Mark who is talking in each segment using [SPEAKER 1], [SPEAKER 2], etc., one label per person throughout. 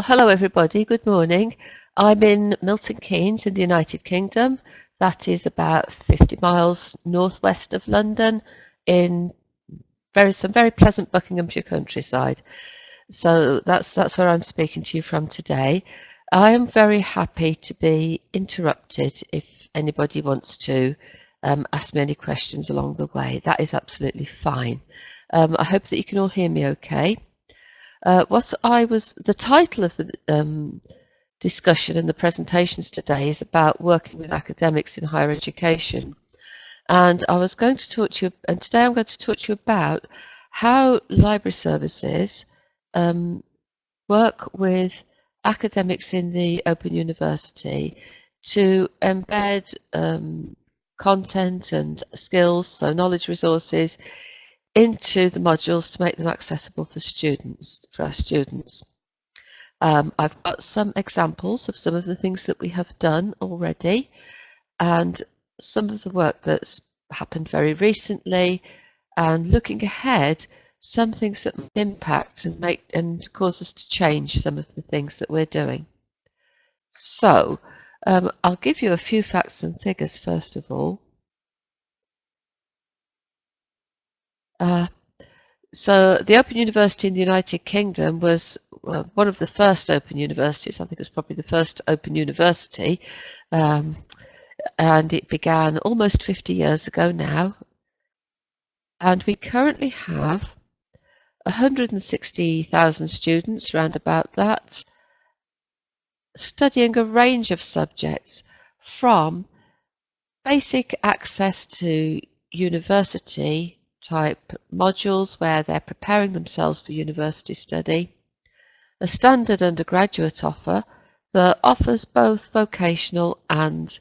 [SPEAKER 1] Hello everybody, good morning. I'm in Milton Keynes in the United Kingdom. That is about 50 miles northwest of London in some very pleasant Buckinghamshire countryside. So that's where I'm speaking to you from today. I am very happy to be interrupted if anybody wants to ask me any questions along the way. That is absolutely fine. I hope that you can all hear me okay. The title of the discussion and the presentations today is about working with academics in higher education. And I was going to talk to you, and today I'm going to talk to you about how library services work with academics in the Open University to embed content and skills, so knowledge resources, into the modules to make them accessible for our students. I've got some examples of some of the things that we have done already and some of the work that's happened very recently, and looking ahead, some things that impact and cause us to change some of the things that we're doing. So I'll give you a few facts and figures first of all. So the Open University in the United Kingdom was one of the first open universities. I think it was probably the first open university, and it began almost 50 years ago now. And we currently have 160,000 students, round about that, studying a range of subjects from basic access to university type modules where they're preparing themselves for university study, a standard undergraduate offer that offers both vocational and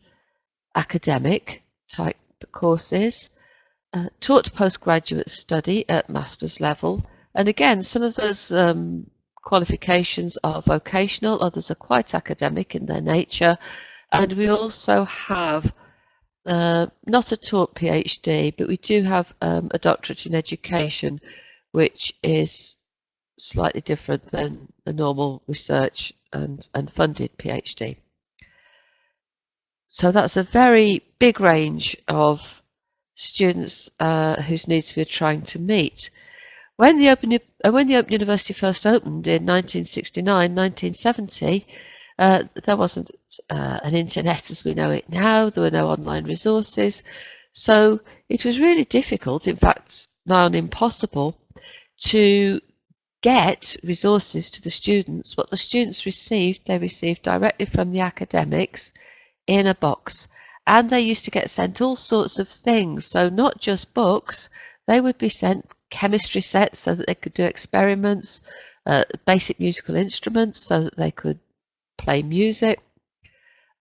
[SPEAKER 1] academic type courses, taught postgraduate study at master's level, and again some of those qualifications are vocational, others are quite academic in their nature, and we also have not a taught PhD, but we do have a doctorate in education, which is slightly different than a normal research and funded PhD. So that's a very big range of students whose needs we're trying to meet. When the Open University first opened in 1969, 1970, there wasn't an internet as we know it now. There were no online resources. So it was really difficult, in fact, nigh on impossible, to get resources to the students. What the students received, they received directly from the academics in a box. And they used to get sent all sorts of things. So not just books, they would be sent chemistry sets so that they could do experiments, basic musical instruments so that they could play music.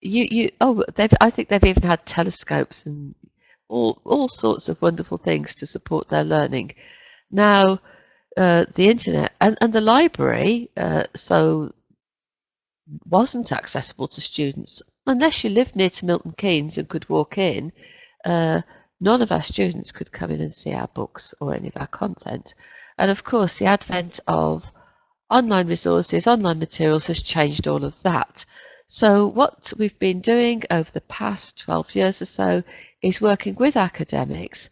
[SPEAKER 1] I think they've even had telescopes and all sorts of wonderful things to support their learning. Now, the internet and the library so wasn't accessible to students unless you lived near to Milton Keynes and could walk in. None of our students could come in and see our books or any of our content. And of course, the advent of online resources, online materials has changed all of that. So what we've been doing over the past 12 years or so is working with academics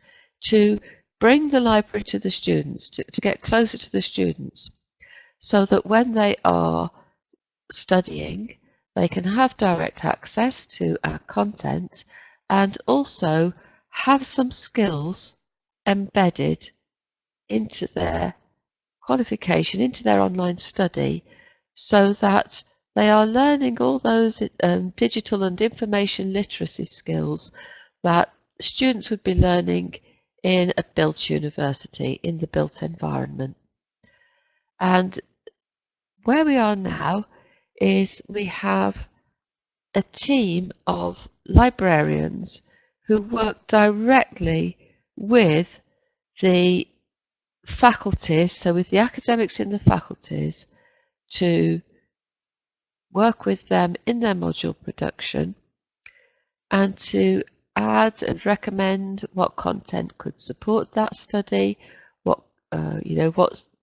[SPEAKER 1] to bring the library to the students, to get closer to the students, so that when they are studying, they can have direct access to our content and also have some skills embedded into their qualification, into their online study, so that they are learning all those digital and information literacy skills that students would be learning in a built university, in the built environment. And where we are now is we have a team of librarians who work directly with the faculties, so with the academics in the faculties, to work with them in their module production and to add and recommend what content could support that study, what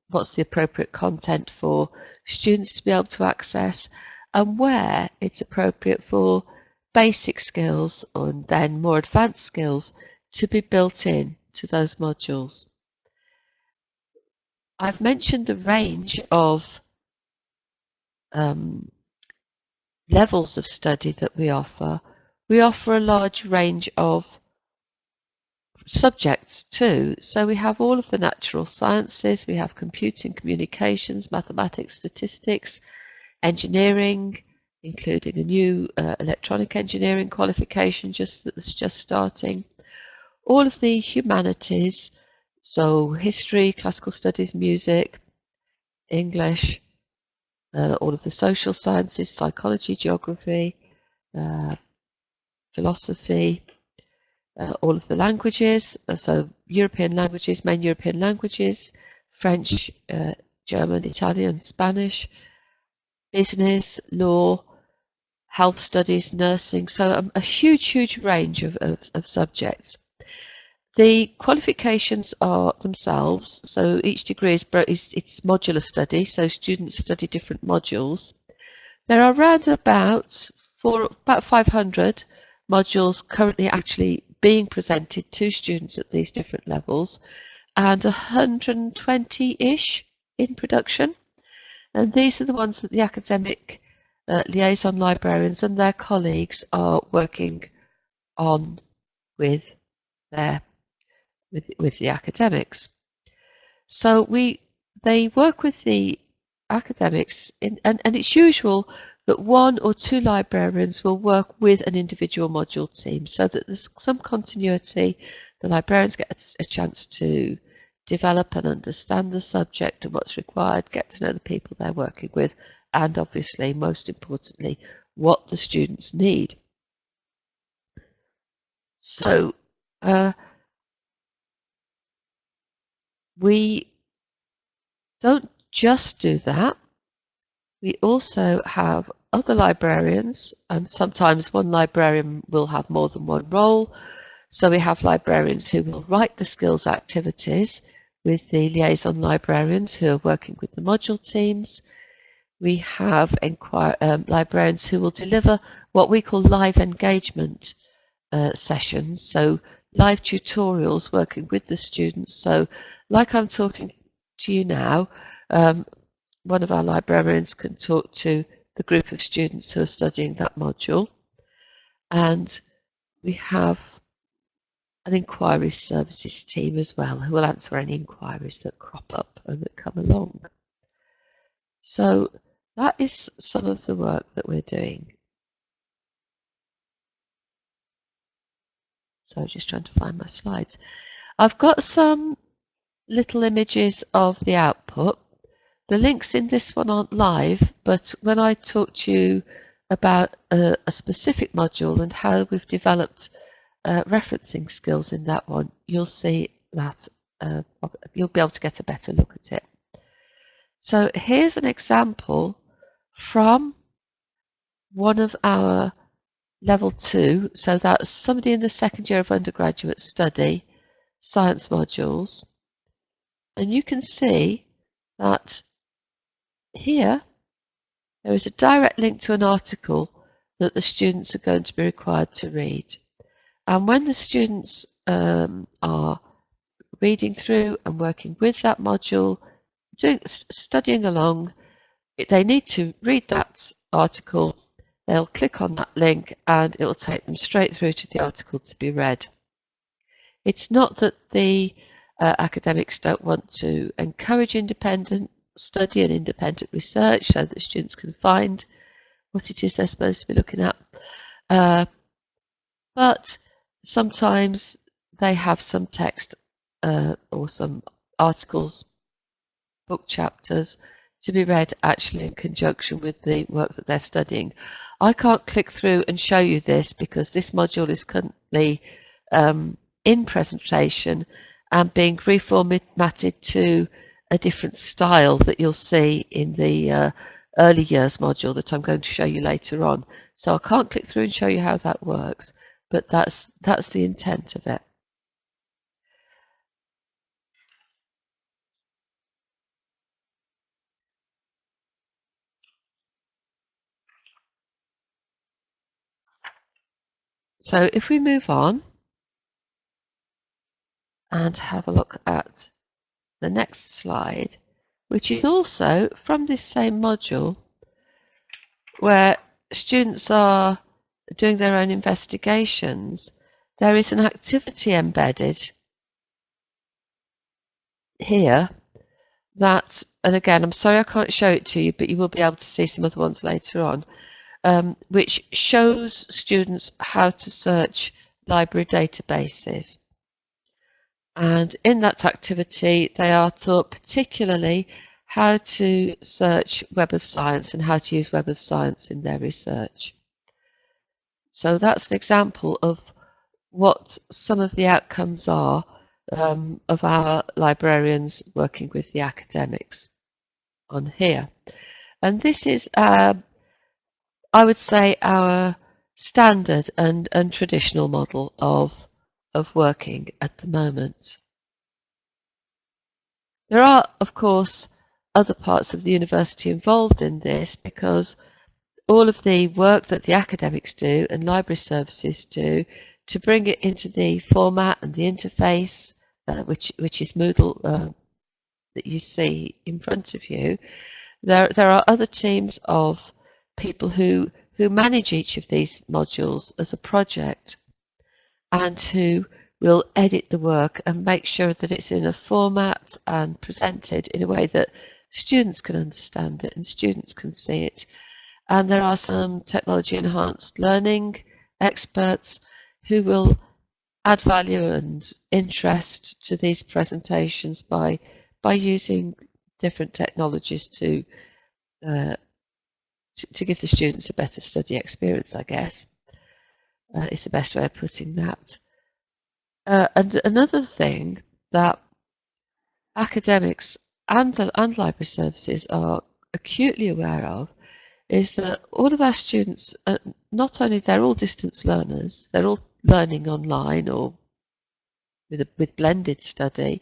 [SPEAKER 1] what's the appropriate content for students to be able to access, and where it's appropriate for basic skills and then more advanced skills to be built in to those modules. I've mentioned the range of levels of study that we offer. We offer a large range of subjects too. So we have all of the natural sciences, we have computing, communications, mathematics, statistics, engineering, including a new electronic engineering qualification that's just starting. All of the humanities, so history, classical studies, music, English, all of the social sciences, psychology, geography, philosophy, all of the languages, so European languages, main European languages, French, German, Italian, Spanish, business, law, health studies, nursing, so a huge range of subjects. The qualifications are themselves, so each degree it's modular study, so students study different modules. There are around about 500 modules currently actually being presented to students at these different levels, and 120-ish in production. And these are the ones that the academic liaison librarians and their colleagues are working on with the academics. So they work with the academics, and it's usual that 1 or 2 librarians will work with an individual module team so that there's some continuity. The librarians get a chance to develop and understand the subject and what's required, get to know the people they're working with, and obviously, most importantly, what the students need. So we don't just do that. We also have other librarians, and sometimes one librarian will have more than one role. So we have librarians who will write the skills activities with the liaison librarians who are working with the module teams. We have librarians who will deliver what we call live engagement sessions, so live tutorials working with the students. So like I'm talking to you now, one of our librarians can talk to the group of students who are studying that module, and we have an inquiry services team as well who will answer any inquiries that crop up and that come along. So that is some of the work that we're doing. So just trying to find my slides. I've got some little images of the output. The links in this one aren't live, but when I talk to you about a specific module and how we've developed referencing skills in that one, you'll see that you'll be able to get a better look at it. So here's an example from one of our level 2, so that's somebody in the second year of undergraduate study, science modules, and you can see that here there is a direct link to an article that the students are going to be required to read. And when the students are reading through and working with that module, studying along, they need to read that article. They'll click on that link and it will take them straight through to the article to be read. It's not that the academics don't want to encourage independent study and independent research so that students can find what it is they're supposed to be looking at. But sometimes they have some text or some articles, book chapters to be read actually in conjunction with the work that they're studying. I can't click through and show you this because this module is currently in presentation and being reformatted to a different style that you'll see in the early years module that I'm going to show you later on. So I can't click through and show you how that works, but that's the intent of it. So if we move on and have a look at the next slide, which is also from this same module, where students are doing their own investigations, there is an activity embedded here that, and again, I'm sorry I can't show it to you, but you will be able to see some other ones later on, which shows students how to search library databases. And in that activity, they are taught particularly how to search Web of Science and how to use Web of Science in their research. So that's an example of what some of the outcomes are of our librarians working with the academics on here. And this is, I would say, our standard and traditional model of working at the moment. There are, of course, other parts of the university involved in this, because all of the work that the academics do and library services do to bring it into the format and the interface, which is Moodle that you see in front of you. There are other teams of people who manage each of these modules as a project, and who will edit the work and make sure that it's in a format and presented in a way that students can understand it and students can see it. And there are some technology enhanced learning experts who will add value and interest to these presentations by using different technologies to give the students a better study experience, I guess, is the best way of putting that. And another thing that academics and library services are acutely aware of is that all of our students, not only they're all distance learners, they're all learning online or with blended study,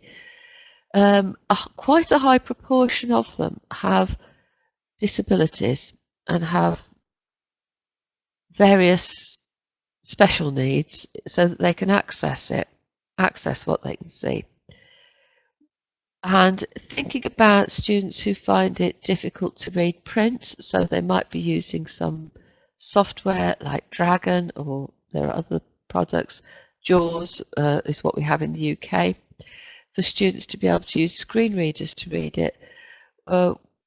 [SPEAKER 1] quite a high proportion of them have disabilities and have various special needs so that they can access what they can see. And thinking about students who find it difficult to read print, so they might be using some software like Dragon, or there are other products. JAWS is what we have in the UK, for students to be able to use screen readers to read it.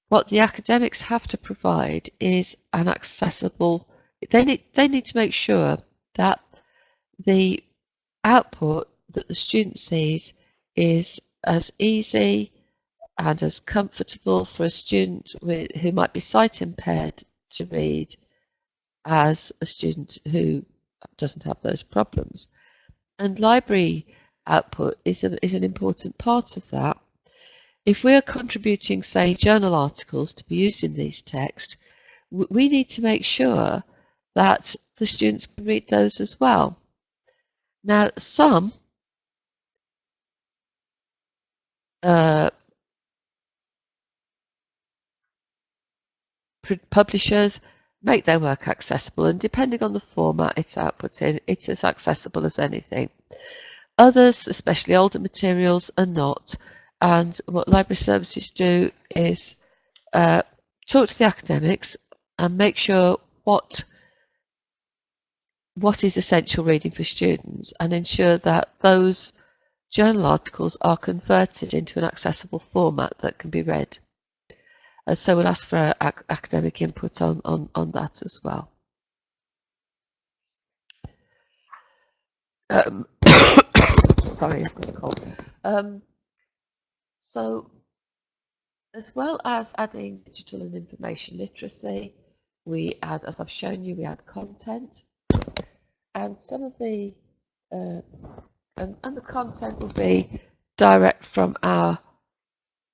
[SPEAKER 1] What the academics have to provide is an accessible, they need to make sure that the output that the student sees is as easy and as comfortable for a student who might be sight impaired to read as a student who doesn't have those problems. And library output is an important part of that. If we're contributing, say, journal articles to be used in these texts, we need to make sure that the students can read those as well. Now, some publishers make their work accessible, and depending on the format it's output in, it's as accessible as anything. Others, especially older materials, are not. And what library services do is talk to the academics and make sure what is essential reading for students, and ensure that those journal articles are converted into an accessible format that can be read. So we'll ask for academic input on that as well. Sorry, I've got a cold. So, as well as adding digital and information literacy, we add, as I've shown you, we add content, and some of the and the content will be direct from our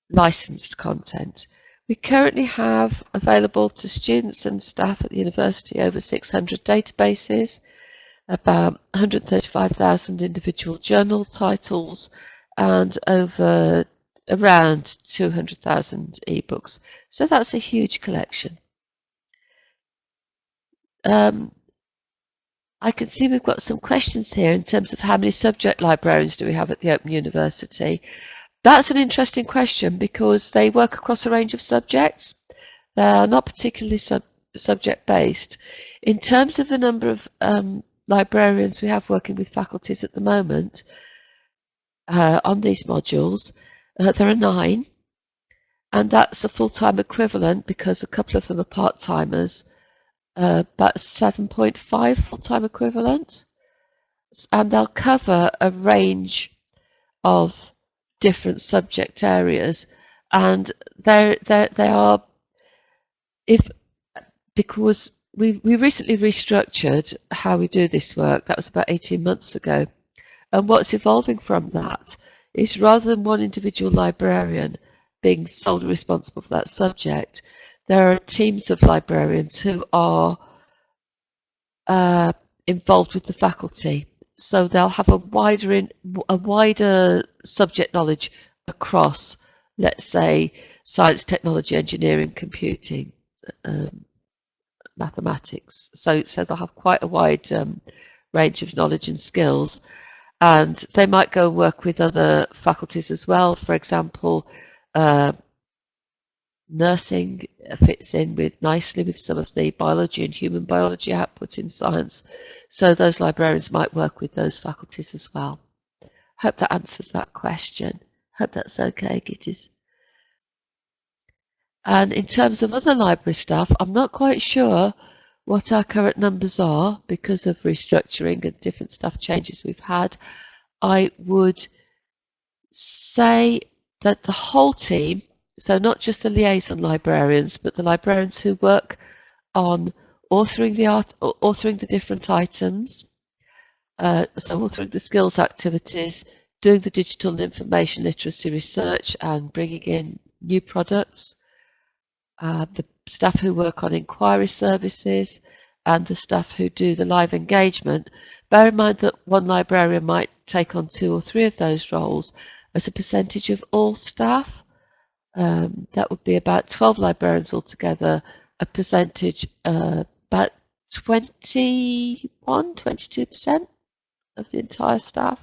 [SPEAKER 1] licensed content. We currently have available to students and staff at the university over 600 databases, about 135,000 individual journal titles, and over around 200,000 ebooks. So that's a huge collection. I can see we've got some questions here in terms of how many subject librarians do we have at the Open University. That's an interesting question because they work across a range of subjects. They are not particularly subject based. In terms of the number of librarians we have working with faculties at the moment on these modules, there are 9, and that's a full-time equivalent because a couple of them are part-timers, about 7.5 full-time equivalent, and they'll cover a range of different subject areas, and they are, because we recently restructured how we do this work. That was about 18 months ago, and what's evolving from that is, rather than one individual librarian being solely responsible for that subject, there are teams of librarians who are involved with the faculty. So they'll have a wider subject knowledge across, let's say, science, technology, engineering, computing, mathematics. So they'll have quite a wide range of knowledge and skills. And they might go work with other faculties as well. For example, nursing fits in nicely with some of the biology and human biology output in science. So those librarians might work with those faculties as well. Hope that answers that question. Hope that's okay, Gitties. And in terms of other library staff, I'm not quite sure what our current numbers are because of restructuring and different staff changes we've had. I would say that the whole team, so not just the liaison librarians, but the librarians who work on authoring the different items, so authoring the skills activities, doing the digital and information literacy research and bringing in new products, the staff who work on inquiry services, and the staff who do the live engagement. Bear in mind that one librarian might take on 2 or 3 of those roles as a percentage of all staff. That would be about 12 librarians altogether, a percentage about 22% of the entire staff.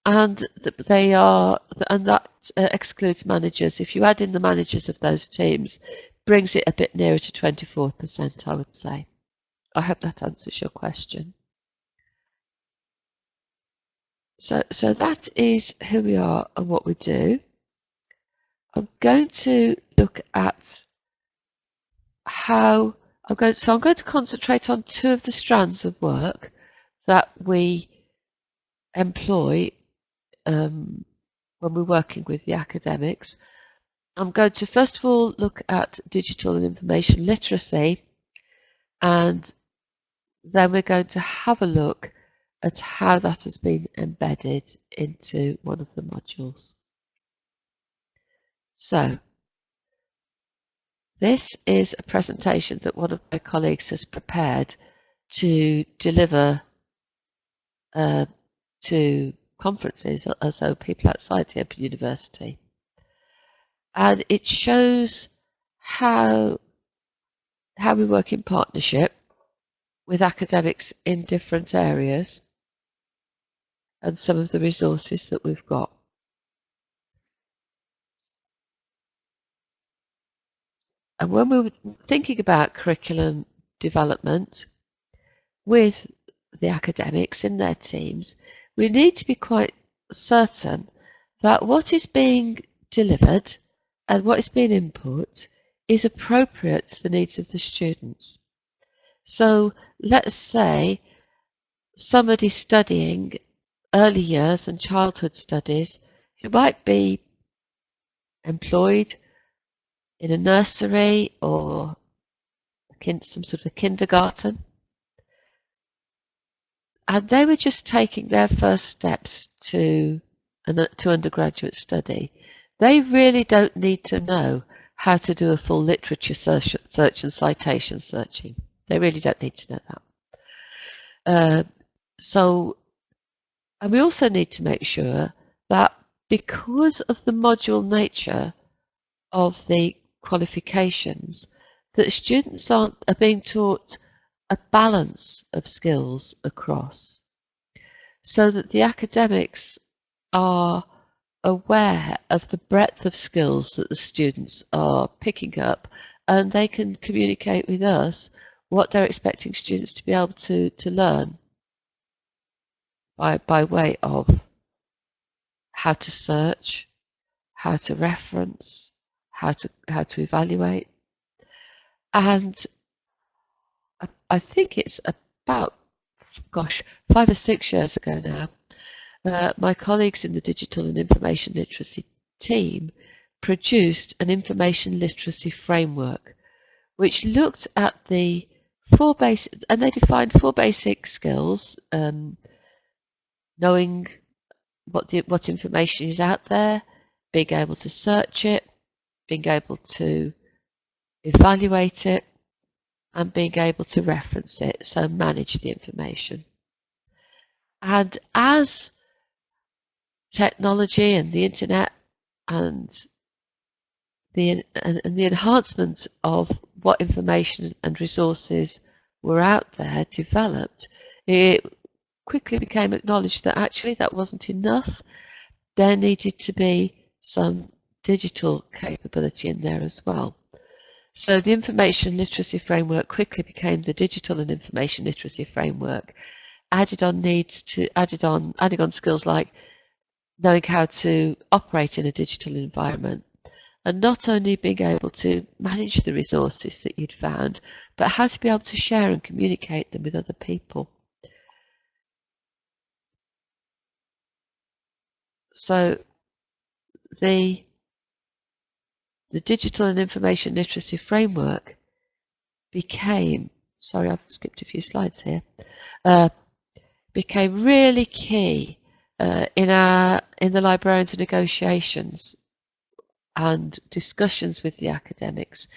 [SPEAKER 1] And that excludes managers. If you add in the managers of those teams, brings it a bit nearer to 24%, I would say. I hope that answers your question. So that is who we are and what we do. I'm going to look at how I'm going to concentrate on 2 of the strands of work that we employ when we're working with the academics. I'm going to first of all look at digital and information literacy, and then we're going to have a look at how that has been embedded into one of the modules. So this is a presentation that one of my colleagues has prepared to deliver to conferences, also people outside the Open University. And it shows how we work in partnership with academics in different areas and some of the resources that we've got. And when we were thinking about curriculum development with the academics in their teams, we need to be quite certain that what is being delivered and what is being input is appropriate to the needs of the students. So let's say somebody studying early years and childhood studies who might be employed in a nursery or some sort of a kindergarten, and they were just taking their first steps to undergraduate study. They really don't need to know how to do a full literature search and citation searching. They really don't need to know that. And we also need to make sure that because of the module nature of the qualifications, that students are being taught a balance of skills across, so that the academics are aware of the breadth of skills that the students are picking up, and they can communicate with us what they're expecting students to be able to learn by way of how to search, how to reference, how to evaluate. And I think it's about, gosh, 5 or 6 years ago now, my colleagues in the digital and information literacy team produced an information literacy framework, which looked at the four basic, and they defined 4 basic skills: knowing what information is out there, being able to search it, being able to evaluate it, and being able to reference it, so manage the information. And as technology and the internet and the enhancement of what information and resources were out there developed, it quickly became acknowledged that actually that wasn't enough. There needed to be some digital capability in there as well. So the information literacy framework quickly became the digital and information literacy framework, adding on skills like knowing how to operate in a digital environment, and not only being able to manage the resources that you'd found, but how to be able to share and communicate them with other people. So the digital and information literacy framework became, sorry, I've skipped a few slides here, became really key in the librarians' negotiations and discussions with the academics,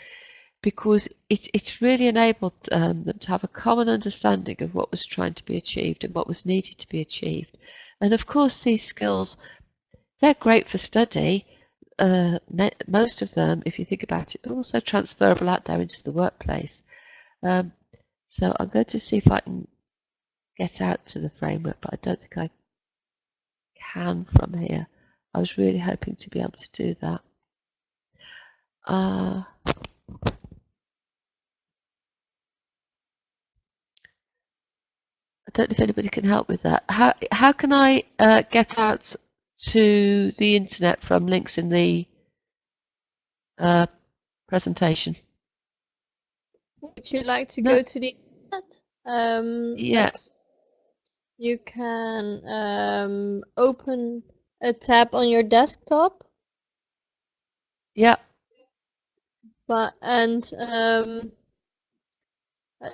[SPEAKER 1] because it's really enabled them to have a common understanding of what was trying to be achieved and what was needed to be achieved. And of course, these skills, they're great for study. Most of them, if you think about it, are also transferable out there into the workplace. So I'm going to see if I can get out to the framework, but I don't think I can from here. I was really hoping to be able to do that. I don't know if anybody can help with that. How can I get out to the internet from links in the presentation?
[SPEAKER 2] Would you like to go to the internet?
[SPEAKER 1] Yes.
[SPEAKER 2] You can open a tab on your desktop.
[SPEAKER 1] Yeah.
[SPEAKER 2] Let's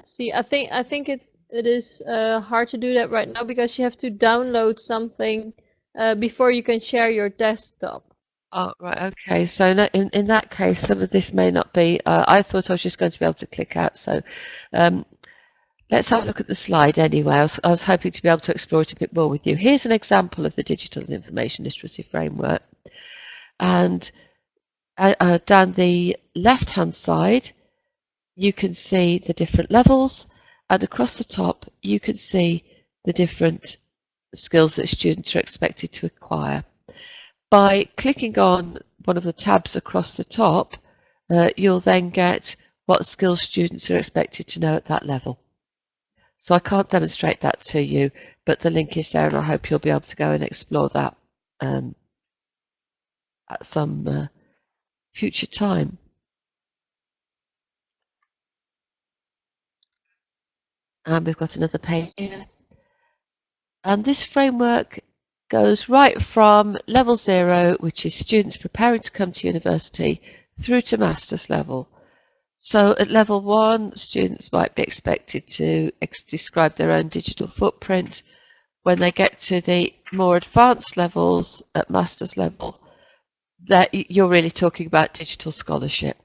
[SPEAKER 2] see. I think it is hard to do that right now because you have to download something before you can share your desktop.
[SPEAKER 1] Oh, right, okay. So in that case, some of this may not be. I thought I was just going to be able to click out. So let's have a look at the slide anyway. I was hoping to be able to explore it a bit more with you. Here's an example of the digital and information literacy framework. And down the left-hand side, you can see the different levels. And across the top, you can see the different skills that students are expected to acquire. By clicking on one of the tabs across the top, you'll then get what skills students are expected to know at that level. So I can't demonstrate that to you, but the link is there, and I hope you'll be able to go and explore that at some future time. And we've got another page here. And this framework goes right from level 0, which is students preparing to come to university, through to master's level. So at level 1, students might be expected to describe their own digital footprint. When they get to the more advanced levels at master's level, that you're really talking about digital scholarship.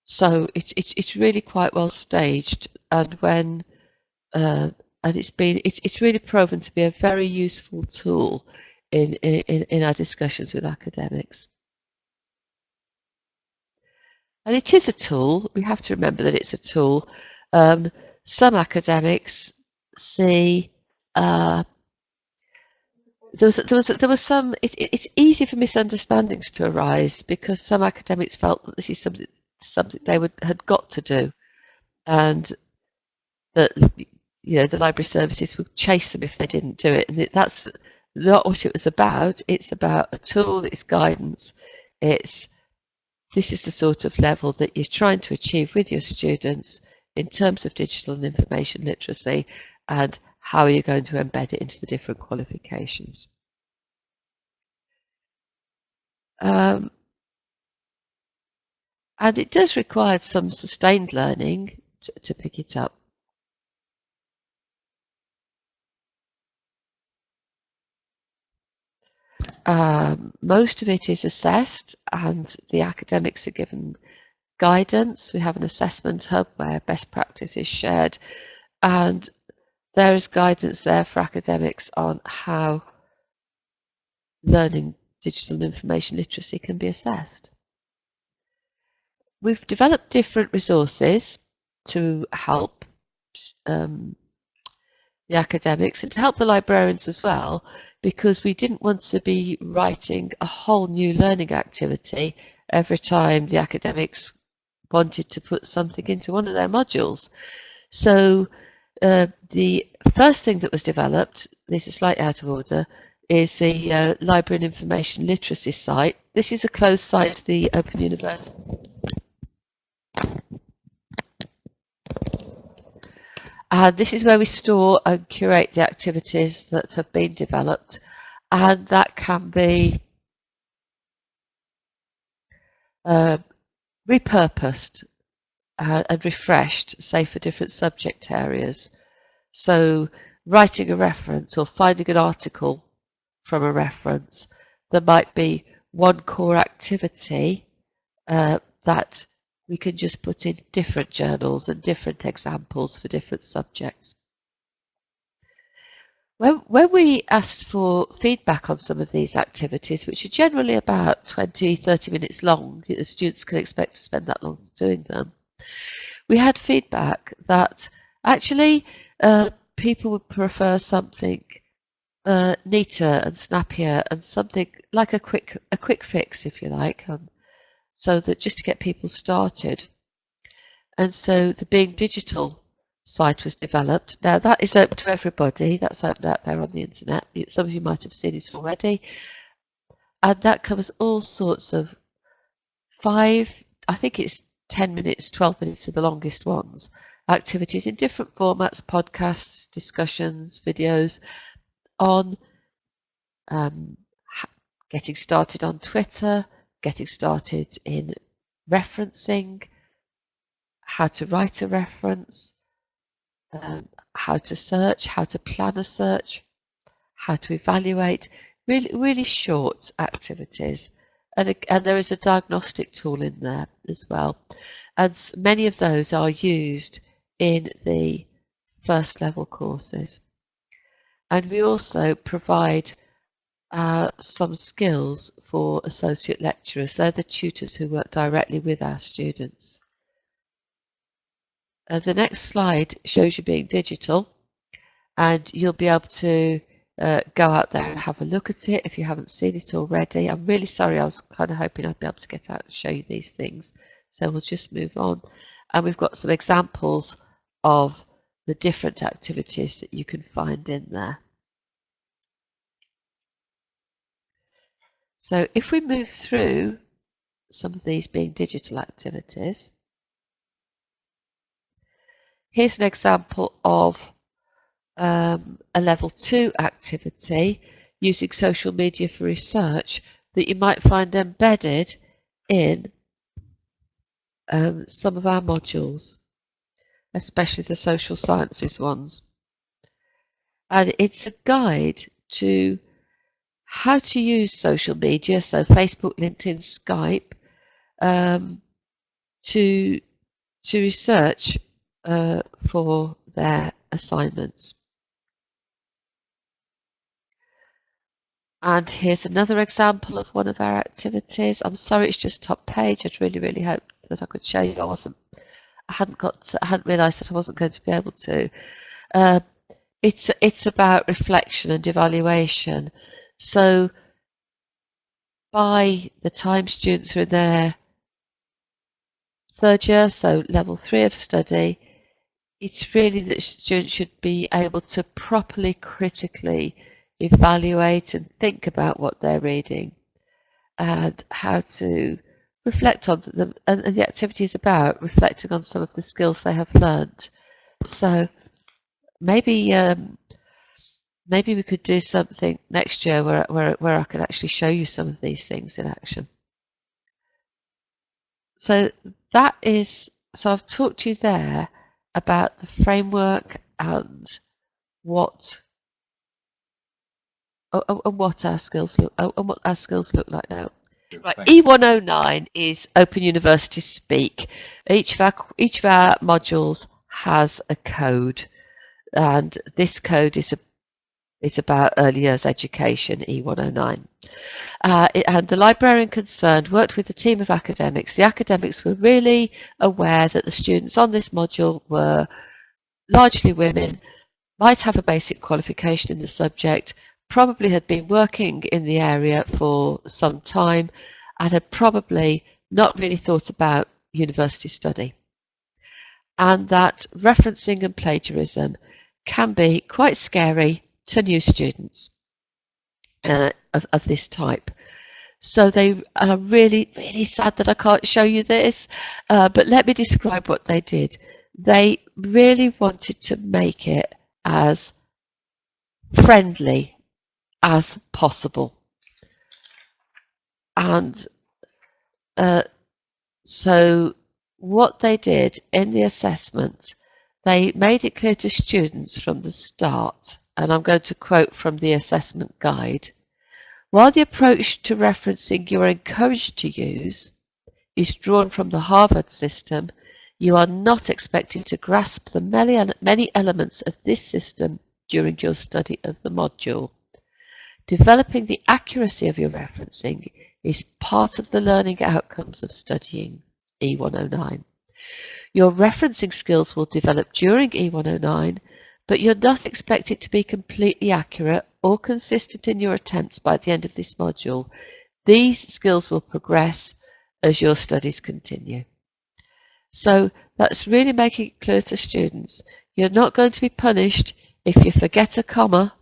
[SPEAKER 1] So it's really quite well staged, and when and it's really proven to be a very useful tool in our discussions with academics. And it is a tool. We have to remember that it's a tool. some academics see there was some. It's easy for misunderstandings to arise because some academics felt that this is something they had got to do, and that the library services would chase them if they didn't do it. And that's not what it was about. It's about a tool. It's guidance. This is the sort of level that you're trying to achieve with your students in terms of digital and information literacy, and how are you going to embed it into the different qualifications. And it does require some sustained learning to pick it up. Most of it is assessed, and the academics are given guidance. We have an assessment hub where best practice is shared, and there is guidance there for academics on how learning digital and information literacy can be assessed. We've developed different resources to help the academics and to help the librarians as well, because we didn't want to be writing a whole new learning activity every time the academics wanted to put something into one of their modules. So the first thing that was developed, this is slightly out of order, is the Library and Information Literacy site. This is a closed site to the Open University. This is where we store and curate the activities that have been developed, and that can be repurposed and refreshed, say for different subject areas. So writing a reference or finding an article from a reference, there might be one core activity that we can just put in different journals and different examples for different subjects. When we asked for feedback on some of these activities, which are generally about 20-30 minutes long, the students can expect to spend that long doing them, we had feedback that actually people would prefer something neater and snappier and something like a quick fix, if you like, so that just to get people started. And so the Being Digital site was developed. Now that is open to everybody. That's open out there on the internet. Some of you might have seen it already. And that covers all sorts of I think it's 10 minutes, 12 minutes are the longest ones, activities in different formats, podcasts, discussions, videos on getting started on Twitter, getting started in referencing, how to write a reference, how to search, how to plan a search, how to evaluate, really short activities. And there is a diagnostic tool in there as well. And many of those are used in the first level courses. And we also provide some skills for associate lecturers. They're the tutors who work directly with our students. The next slide shows you Being Digital, and you'll be able to go out there and have a look at it if you haven't seen it already. I'm really sorry, I was kind of hoping I'd be able to get out and show you these things, so we'll just move on. And we've got some examples of the different activities that you can find in there. So if we move through some of these Being Digital activities, here's an example of a level 2 activity using social media for research that you might find embedded in some of our modules, especially the social sciences ones. And it's a guide to how to use social media, so Facebook, LinkedIn, Skype, to research for their assignments. And here's another example of one of our activities. I'm sorry, it's just top page. I'd really hope that I could show you. I wasn't I hadn't realised that I wasn't going to be able to. It's about reflection and evaluation. So by the time students are in their third year, so level 3 of study, it's really that students should be able to properly, critically evaluate and think about what they're reading and how to reflect on them. And the activity is about reflecting on some of the skills they have learnt. So maybe maybe we could do something next year where I could actually show you some of these things in action. So I've talked to you there about the framework and what our skills look like now. Right, E109 is Open University Speak. Each of our modules has a code, and this code is about early years education, E109. And the librarian concerned worked with a team of academics. The academics were really aware that the students on this module were largely women, might have a basic qualification in the subject, probably had been working in the area for some time, and had probably not really thought about university study. And that referencing and plagiarism can be quite scary to new students of this type. So they are really, really sad that I can't show you this, but let me describe what they did. They really wanted to make it as friendly as possible. And so what they did in the assessment, they made it clear to students from the start, and I'm going to quote from the assessment guide, while the approach to referencing you are encouraged to use is drawn from the Harvard system, you are not expected to grasp the many elements of this system during your study of the module. Developing the accuracy of your referencing is part of the learning outcomes of studying E109. Your referencing skills will develop during E109, but you're not expected to be completely accurate or consistent in your attempts by the end of this module. These skills will progress as your studies continue. So that's really making it clear to students, you're not going to be punished if you forget a comma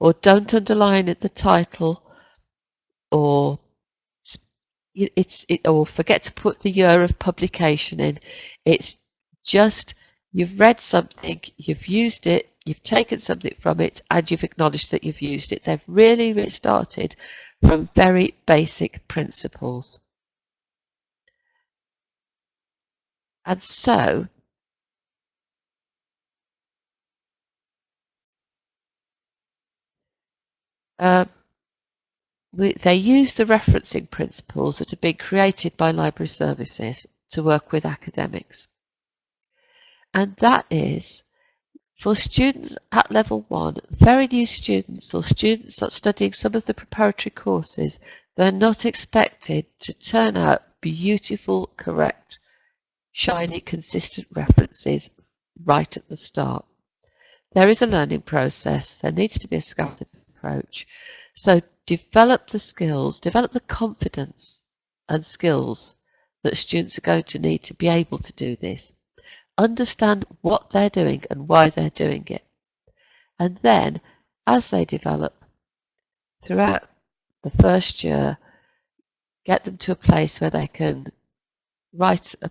[SPEAKER 1] or don't underline at the title or or forget to put the year of publication in. It's just you've read something, you've used it, you've taken something from it, and you've acknowledged that you've used it. They've really started from very basic principles. And so they use the referencing principles that have been created by library services to work with academics. And that is, for students at level 1, very new students or students that are studying some of the preparatory courses, they're not expected to turn out beautiful, correct, shiny, consistent references right at the start. There is a learning process. There needs to be a scaffolded approach. So develop the skills, develop the confidence and skills that students are going to need to be able to do this. Understand what they're doing and why they're doing it. And then, as they develop throughout the first year, get them to a place where they can write a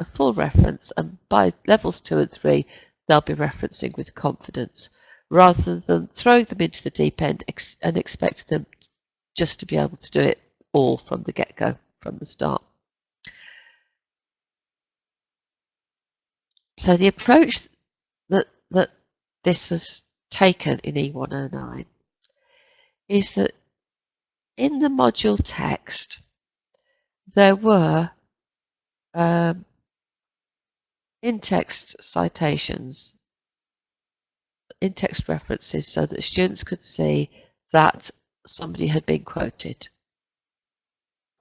[SPEAKER 1] full reference, and by levels 2 and 3, they'll be referencing with confidence, rather than throwing them into the deep end and expect them just to be able to do it all from the get-go, from the start. So the approach that this was taken in E109 is that in the module text there were in-text citations, in-text references, so that students could see that somebody had been quoted,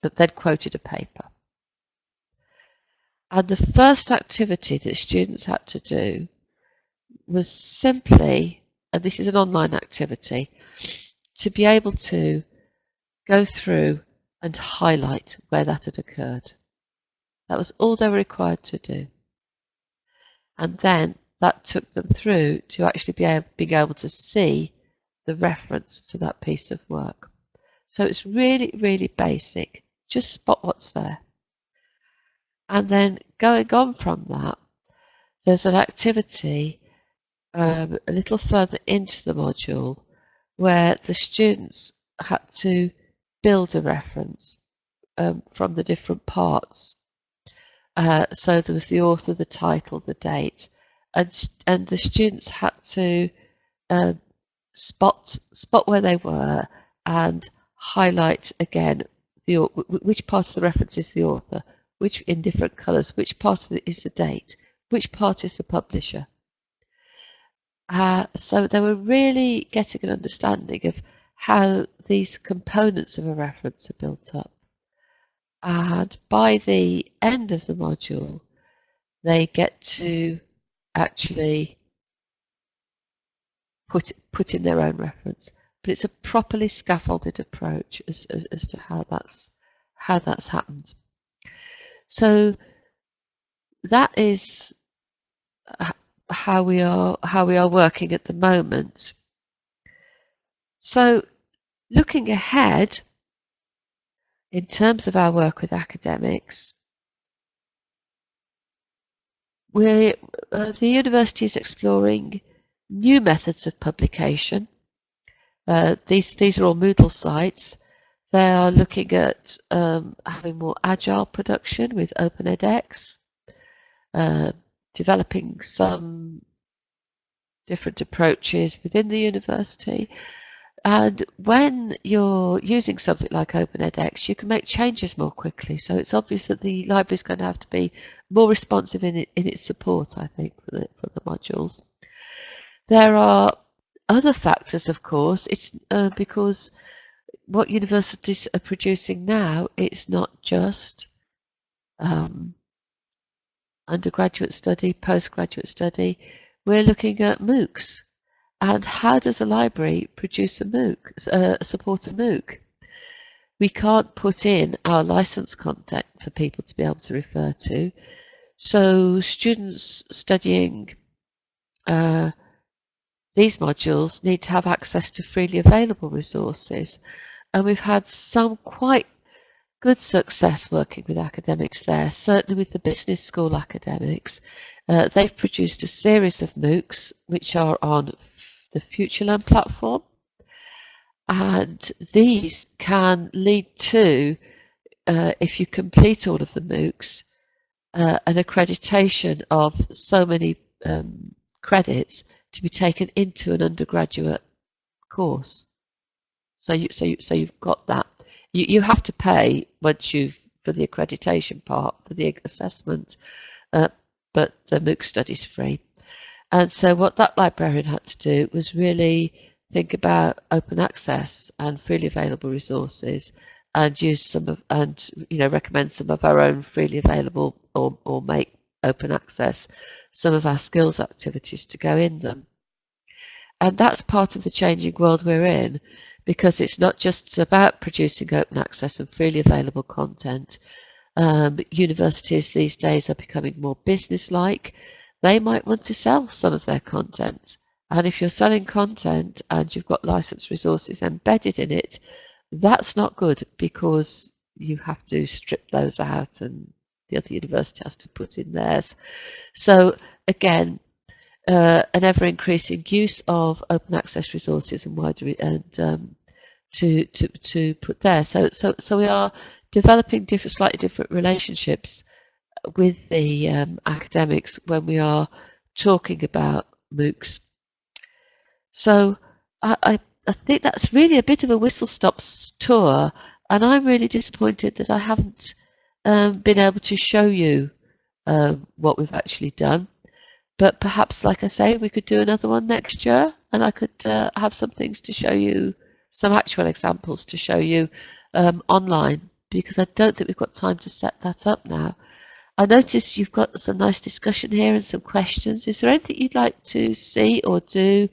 [SPEAKER 1] that they'd quoted a paper. And the first activity that students had to do was simply, and this is an online activity, to be able to go through and highlight where that had occurred. That was all they were required to do. And then that took them through to actually being able to see the reference for that piece of work. So it's really, really basic. Just spot what's there. And then going on from that, there's an activity a little further into the module where the students had to build a reference from the different parts. So there was the author, the title, the date, and the students had to spot where they were and highlight again which part of the reference is the author, which in different colours, which part of it is the date, which part is the publisher. So they were really getting an understanding of how these components of a reference are built up. And by the end of the module, they get to actually put in their own reference. But it's a properly scaffolded approach as to how that's happened. So that is how we are working at the moment. So looking ahead, in terms of our work with academics, the university is exploring new methods of publication. These are all Moodle sites. They are looking at having more agile production with Open edX, developing some different approaches within the university. And when you're using something like Open edX, you can make changes more quickly. So it's obvious that the library is going to have to be more responsive in its support, I think, for the modules. There are other factors, of course. It's because what universities are producing now, it's not just undergraduate study, postgraduate study. We're looking at MOOCs. And how does a library produce a MOOC, support a MOOC? We can't put in our licensed content for people to be able to refer to. So students studying these modules need to have access to freely available resources. And we've had some quite good success working with academics there, certainly with the business school academics. They've produced a series of MOOCs which are on the FutureLearn platform, and these can lead to, if you complete all of the MOOCs, an accreditation of so many credits to be taken into an undergraduate course. So you've got that. You have to pay once for the accreditation part, for the assessment, but the MOOC study's free. And so what that librarian had to do was really think about open access and freely available resources, and recommend some of our own freely available or make open access some of our skills activities to go in them. And that's part of the changing world we're in, because it's not just about producing open access and freely available content. Universities these days are becoming more business-like. They might want to sell some of their content. And if you're selling content and you've got licensed resources embedded in it, that's not good, because you have to strip those out and the other university has to put in theirs. So again, an ever-increasing use of open access resources and wider to put there. So we are developing slightly different relationships with the academics when we are talking about MOOCs. So I think that's really a bit of a whistle-stop tour, and I'm really disappointed that I haven't been able to show you what we've actually done. But perhaps, like I say, we could do another one next year, and I could have some things to show you, some actual examples to show you online, because I don't think we've got time to set that up now. I noticed you've got some nice discussion here and some questions. Is there anything you'd like to see or do,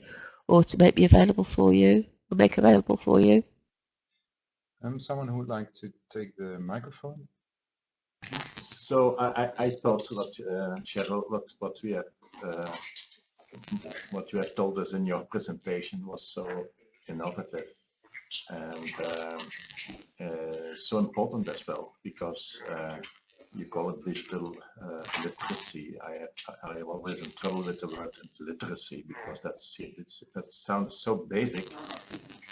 [SPEAKER 1] or to make me available for you, or make available for you?
[SPEAKER 3] Someone who would like to take the microphone.
[SPEAKER 4] So I thought what Cheryl, what you have told us in your presentation was so innovative and so important as well, because you call it digital literacy. I have always in trouble with the word literacy, because that sounds so basic,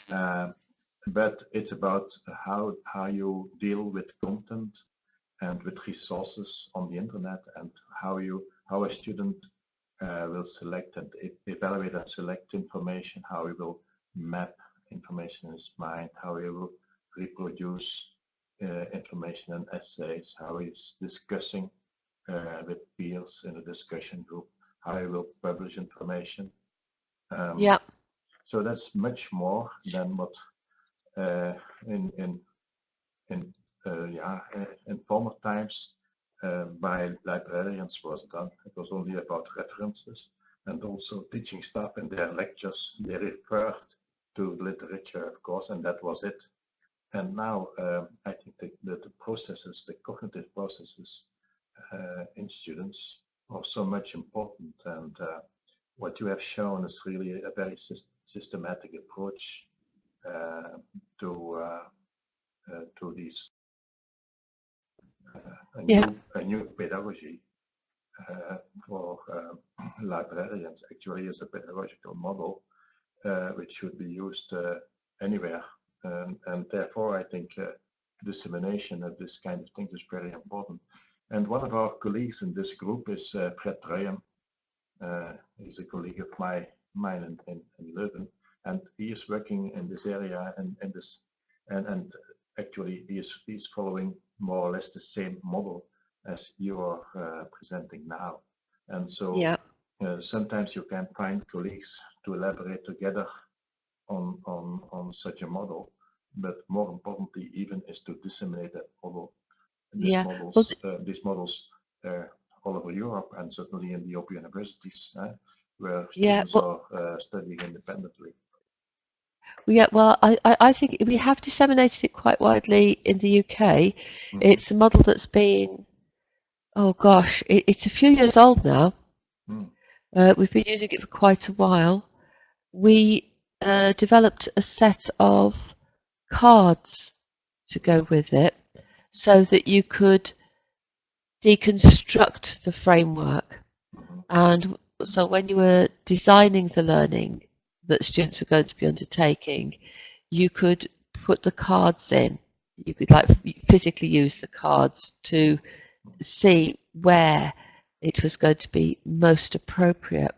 [SPEAKER 4] but it's about how you deal with content and with resources on the internet, and how a student will select and evaluate and select information, how he will map information in his mind, how he will reproduce information and essays, how he's discussing with peers in a discussion group, how he will publish information.
[SPEAKER 1] Yeah.
[SPEAKER 4] So that's much more than what in former times by librarians was done. It was only about references, and also teaching staff in their lectures, they referred to literature, of course, and that was it. And now I think the processes, the cognitive processes in students are so much important, and what you have shown is really a very systematic approach to these a new pedagogy for librarians. Actually, is a pedagogical model which should be used anywhere, and therefore I think dissemination of this kind of thing is very important. And one of our colleagues in this group is Fred Ryan. He's a colleague of mine in Leuven, and he is working in this area and actually he's following more or less the same model as you are presenting now. And so sometimes you can find colleagues to elaborate together on such a model, but more importantly even is to disseminate that model. These models all over Europe, and certainly in the Open universities, where students are studying independently.
[SPEAKER 1] Yeah, well, I think we have disseminated it quite widely in the UK. It's a model that's been, oh gosh, it's a few years old now. We've been using it for quite a while. We developed a set of cards to go with it, so that you could deconstruct the framework. And so when you were designing the learning that students were going to be undertaking, you could put the cards in. You could physically use the cards to see where it was going to be most appropriate.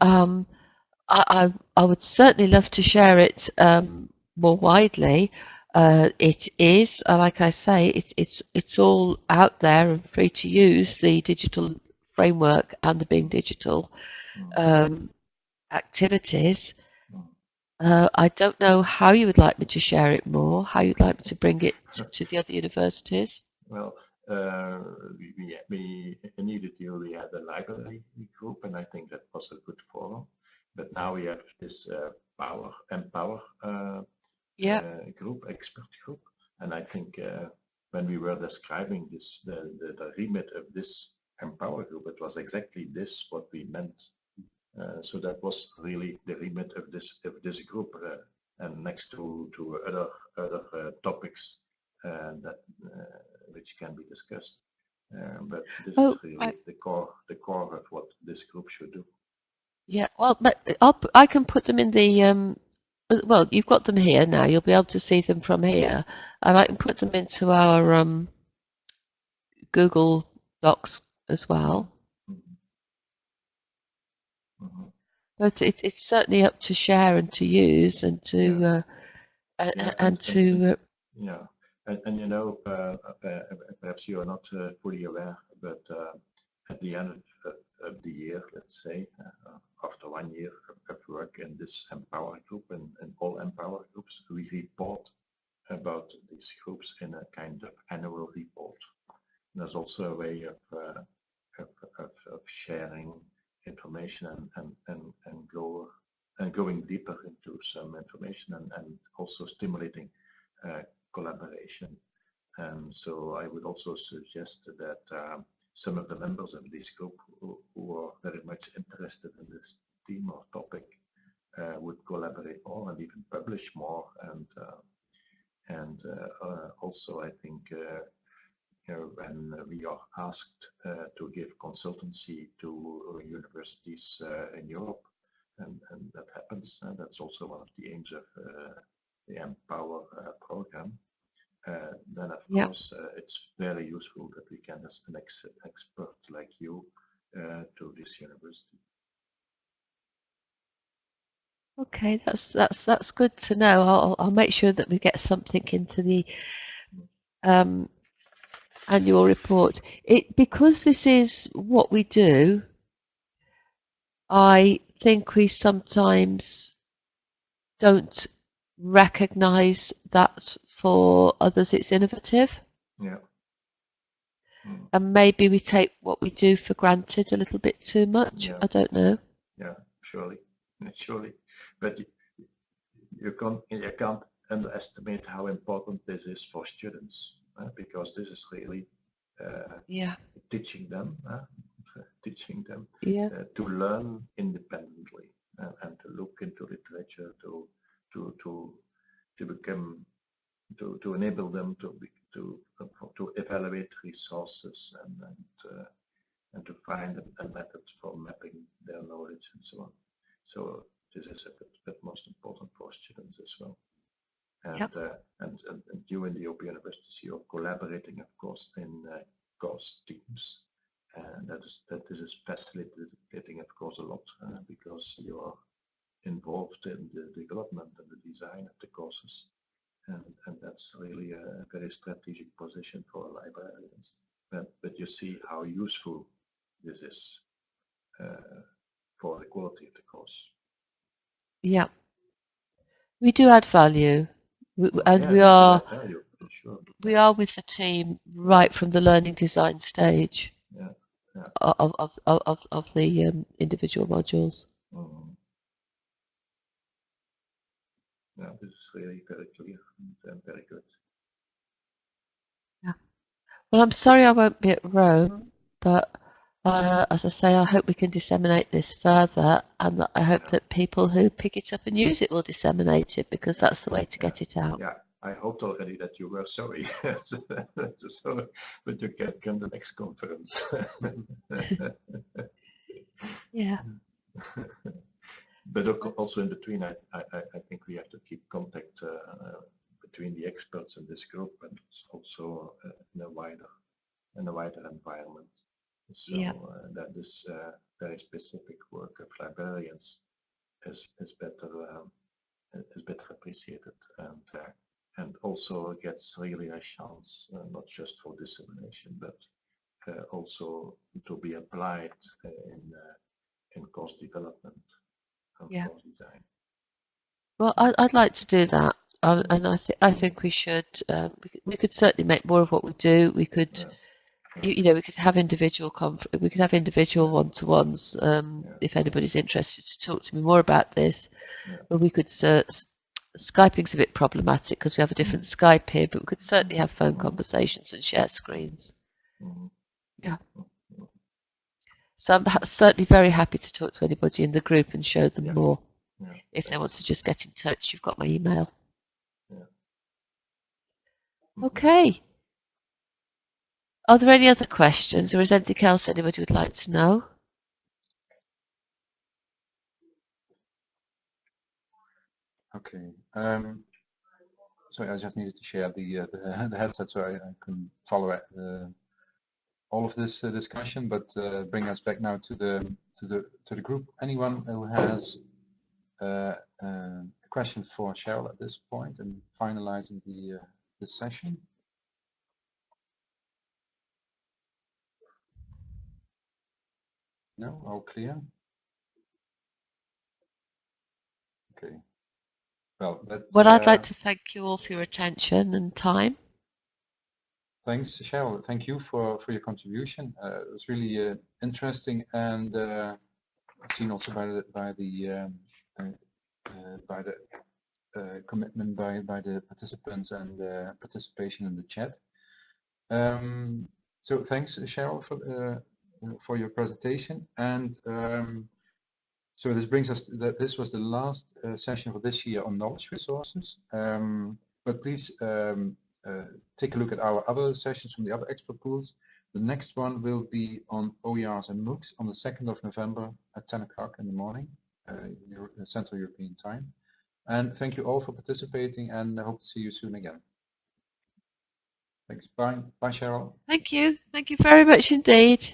[SPEAKER 1] I would certainly love to share it more widely. It is, like I say, it's all out there and free to use, the digital framework and the Being Digital activities. I don't know how you would like me to share it more, how you'd like me to bring it to the other universities.
[SPEAKER 4] Well, we immediately had a library group, and I think that was a good forum. But now we have this Empower group, expert group, and I think when we were describing this, the remit of this Empower group, it was exactly this what we meant. So that was really the remit of this group, and next to other topics that which can be discussed. But this is really the core of what this group should do.
[SPEAKER 1] Yeah, well, but I can put them in the well, you've got them here now. You'll be able to see them from here, and I can put them into our Google Docs as well. But it's certainly up to share and to use and to
[SPEAKER 4] yeah, and you know, perhaps you are not fully aware, but at the end of the year, let's say, after 1 year of work in this Empower group and all Empower groups, we report about these groups in a kind of annual report. And there's also a way of sharing information and going deeper into some information and also stimulating collaboration. So I would also suggest that some of the members of this group who are very much interested in this theme or topic would collaborate more and even publish more. And also, I think when we are asked to give consultancy to universities in Europe, and that happens, and that's also one of the aims of the Empower program. Then of course it's very useful that we can as an expert like you to this university.
[SPEAKER 1] Okay, that's good to know. I'll make sure that we get something into the annual report. Because this is what we do, I think we sometimes don't recognize that for others it's innovative.
[SPEAKER 4] Yeah.
[SPEAKER 1] And maybe we take what we do for granted a little bit too much.
[SPEAKER 4] Yeah.
[SPEAKER 1] I don't know.
[SPEAKER 4] Yeah, surely. But you can't underestimate how important this is for students, because this is really teaching them to learn independently and to look into literature to become to enable them to evaluate resources and to find a method for mapping their knowledge and so on. So this is the most important for students as well. And you in the Open University, you're collaborating, of course, in course teams, and this is facilitating, of course, a lot because you are involved in the development and the design of the courses, and that's really a very strategic position for librarians. But you see how useful this is for the quality of the course.
[SPEAKER 1] Yeah, we do add value, and
[SPEAKER 4] Yeah,
[SPEAKER 1] we are
[SPEAKER 4] value, sure.
[SPEAKER 1] We are with the team right from the learning design stage of the individual modules.
[SPEAKER 4] Yeah, this is really very clear and very good.
[SPEAKER 1] Yeah. Well, I'm sorry I won't be at Rome, but as I say, I hope we can disseminate this further, and I hope that people who pick it up and use it will disseminate it, because that's the way to get it out.
[SPEAKER 4] Yeah, I hoped already that you were sorry, so, but you can come to the next conference.
[SPEAKER 1] Yeah.
[SPEAKER 4] But also in between, I think we have to keep contact between the experts in this group and also in a wider environment. So that this very specific work of librarians is better appreciated and also gets really a chance, not just for dissemination, but also to be applied in course development and course design.
[SPEAKER 1] Well, I'd like to do that, and I think we should. We could certainly make more of what we do. We could, we could have individual one-to-ones. If anybody's interested to talk to me more about this, or we could. Skyping's a bit problematic because we have a different Skype here, but we could certainly have phone conversations and share screens. Yeah. So I'm certainly very happy to talk to anybody in the group and show them more. If they want to just get in touch, you've got my email. Okay. Are there any other questions, or is anything else anybody would like to know?
[SPEAKER 3] Okay. Sorry, I just needed to share the headset so I can follow all of this discussion. But bring us back now to the group. Anyone who has a question for Cheryl at this point and finalizing the session? No, all clear. Okay. Well,
[SPEAKER 1] I'd like to thank you all for your attention and time.
[SPEAKER 3] Thanks, Cheryl. Thank you for your contribution. It was really interesting and seen also by the commitment by the participants and participation in the chat. So thanks, Cheryl, for your presentation. And so this brings us to this was the last session for this year on knowledge resources. But please take a look at our other sessions from the other expert pools. The next one will be on OERs and MOOCs on the 2nd of November at 10 o'clock in the morning, Central European time. And thank you all for participating, and I hope to see you soon again. Thanks. Bye. Bye, Cheryl.
[SPEAKER 1] Thank you. Thank you very much indeed.